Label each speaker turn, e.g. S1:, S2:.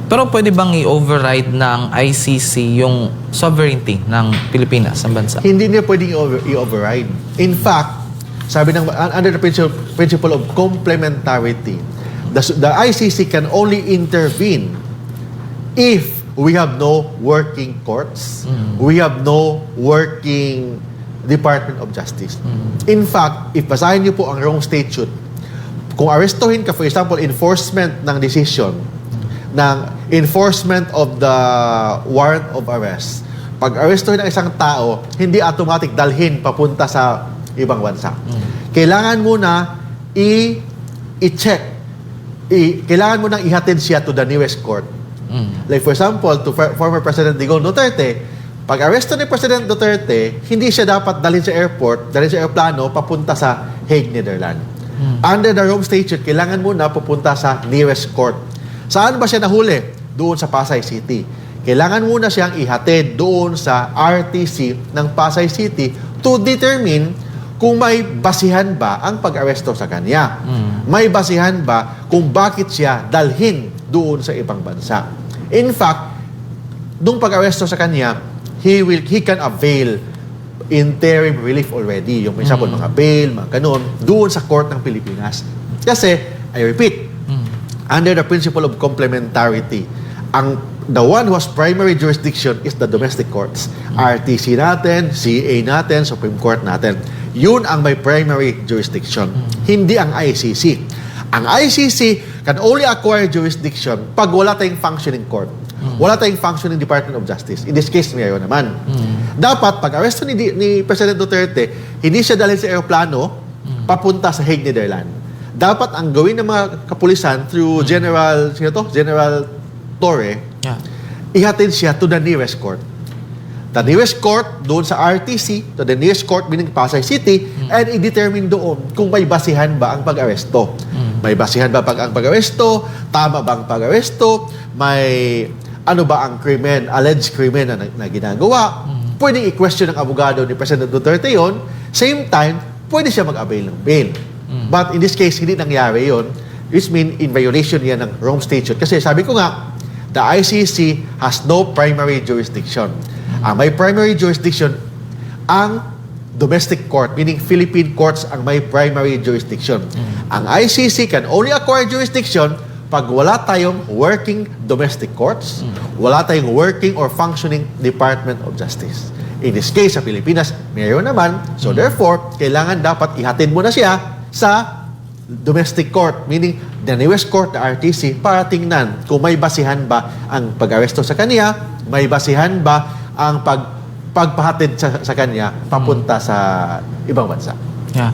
S1: Pero pwede bang i-override ng ICC yung sovereignty ng Pilipinas, ng bansa?
S2: Hindi niya pwedeng i-override. In fact, sabi ng under the principle of complementarity, the ICC can only intervene if we have no working courts, we have no working Department of Justice. In fact, if basahin niyo po ang Rome Statute, kung arestuhin ka, for example, enforcement ng decision, ng enforcement of the warrant of arrest, pag arestuhin ng isang tao, hindi automatic dalhin papunta sa ibang bansa. Kailangan muna i-check. Kailangan mo nang ihatid siya to the nearest court. Like for example, to former President Digong Duterte, pag aresto ni President Duterte, hindi siya dapat dalhin sa airport, dalhin sa aeroplano, papunta sa Hague, Netherlands. Under the Rome Statute, kailangan muna pupunta sa nearest court. Saan ba siya nahuli? Doon sa Pasay City. Kailangan muna siyang ihatid doon sa RTC ng Pasay City to determine kung may basihan ba ang pag-aresto sa kanya. May basihan ba kung bakit siya dalhin doon sa ibang bansa. In fact, nung pag-aresto sa kanya, he can avail interim relief already. Yung example, mga bail, mga ganun, doon sa court ng Pilipinas. Kasi, I repeat, under the principle of complementarity, the one who has primary jurisdiction is the domestic courts. RTC natin, CA natin, Supreme Court natin. Yun ang may primary jurisdiction. Hindi ang ICC. Ang ICC can only acquire jurisdiction pag wala tayong functioning court. Wala tayong functioning Department of Justice. In this case, mayroon naman. Dapat, pag aresto ni President Duterte, hindi siya dalhin sa aeroplano, papunta sa Hague, Netherlands. Dapat ang gawin ng mga kapulisan through General Torre, ihatid siya to the nearest court. The nearest court, doon sa RTC, to the nearest court, meaning Pasay City, and i-determine doon kung may basihan ba ang pag-aresto. May basihan ba ang pag-aresto? Tama ba ang pag-aresto? May ano ba ang krimen, alleged krimen na ginagawa? Pwedeng i-question ng abogado ni President Duterte yon. Same time, pwede siya mag-avail ng bail. But in this case, hindi nangyari yon. This means in violation yan ng Rome Statute. Kasi sabi ko nga, the ICC has no primary jurisdiction. May primary jurisdiction ang domestic court, meaning Philippine courts ang may primary jurisdiction. Ang ICC can only acquire jurisdiction pag wala tayong working domestic courts, wala tayong working or functioning Department of Justice. In this case, sa Pilipinas, mayroon naman. So therefore, kailangan dapat ihatid mo na siya sa domestic court, meaning the nearest court, the RTC, para tingnan kung may basihan ba ang pag-aresto sa kanya, may basihan ba ang pagpahatid sa kanya papunta sa ibang bansa.
S1: Yeah.